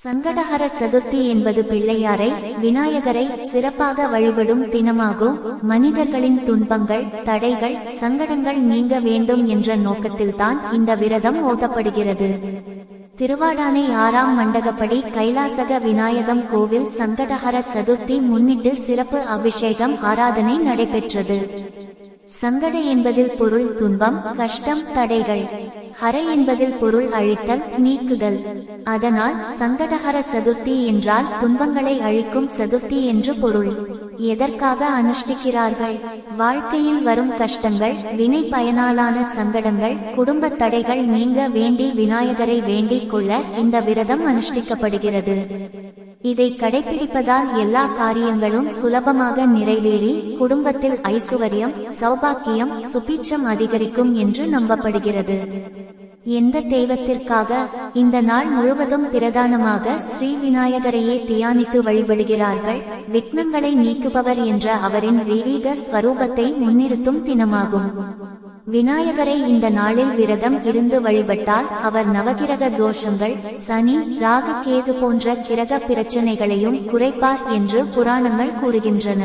சங்கடஹர சதுர்த்தி என்பது பிள்ளையாரை, விநாயகரை சிறப்பாக வழிபடும் தினமாகும். மனிதர்களின் துன்பங்கள், தடைகள், சங்கடங்கள் நீங்க வேண்டும் என்ற நோக்கத்தில்தான் இந்த விரதம் ஓதப்படுகிறது. திருவாடானை 6ஆம் மண்டகப்படி கைலாசக விநாயகம் கோவில் சங்கடஹர சதுர்த்தி முன்னிட்டு சிறப்பு அபிஷேகம் ஆராதனை நடைபெற்றது. சங்கட என்பதில் பொருள் துன்பம், கஷ்டம், தடைகள். ஹர என்பதில் பொருள் அழித்தல், நீக்குதல். அதனால் சங்கடஹர சதுர்த்தி என்றால் துன்பங்களை அழிக்கும் சதுர்த்தி என்று பொருள். எதற்காக அனுஷ்டிக்கிறார்கள்? வாழ்க்கையில் வரும் கஷ்டங்கள், வினை பயனாலான சங்கடங்கள், குடும்ப தடைகள் நீங்க வேண்டி விநாயகரை வேண்டிக் கொள்ள இந்த விரதம் அனுஷ்டிக்கப்படுகிறது. இதை கடைபிடிப்பதால் எல்லா காரியங்களும் சுலபமாக நிறைவேறி குடும்பத்தில் ஐசுவரியம், சௌபாக்கியம், சுபீட்சம் அதிகரிக்கும் என்று நம்பப்படுகிறது. எந்த தெய்வத்திற்காக? இந்த நாள் முழுவதும் பிரதானமாக ஸ்ரீ விநாயகரையே தியானித்து வழிபடுகிறார்கள். விக்னங்களை நீக்குபவர் என்ற அவரின் தெய்வீக ஸ்வரூபத்தை முன்னிறுத்தும் தினமாகும். விநாயகரை இந்த நாளில் விரதம் இருந்து வழிபட்டால் அவர் நவகிரக தோஷங்கள், சனி, ராகு, கேது போன்ற கிரக பிரச்சனைகளையும் குறைப்பார் என்று புராணங்கள் கூறுகின்றன.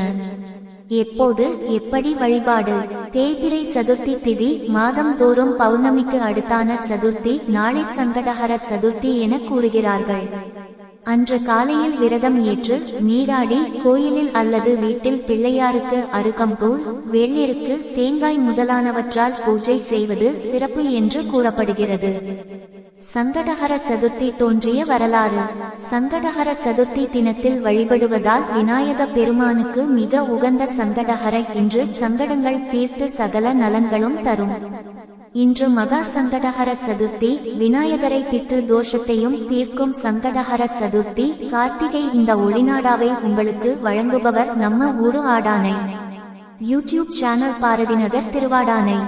எப்போது, எப்படி வழிபாடு? தேய்பிறை சதுர்த்தி திதி மாதம் தோறும் பௌர்ணமிக்கு அடுத்தான சதுர்த்தி நாளை சங்கடஹர சதுர்த்தி என கூறுகிறார்கள். அன்று காலையில் விரதம் ஏற்று நீராடி கோயிலில் அல்லது வீட்டில் பிள்ளையாருக்கு அருகம்புல், வெள்ளெருக்கு, தேங்காய் முதலானவற்றால் பூஜை செய்வது சிறப்பு என்று கூறப்படுகிறது. சங்கடஹர சதுர்த்தி தோன்றிய வரலாறு. சங்கடஹர சதுர்த்தி தினத்தில் வழிபடுவதால் விநாயக பெருமானுக்கு மிக உகந்த சங்கடஹர இன்று சங்கடங்கள் தீர்த்து சகல நலன்களும் தரும். இன்று மகா சங்கடஹர சதுர்த்தி. விநாயகரை பித்ரு தோஷத்தையும் தீர்க்கும் சங்கடஹர சதுர்த்தி. கார்த்திகை. இந்த ஒளிநாடாவை உங்களுக்கு வழங்குபவர் நம்ம ஊரு ஆடானை. YouTube channel Bharathinagar Thiruvadanai.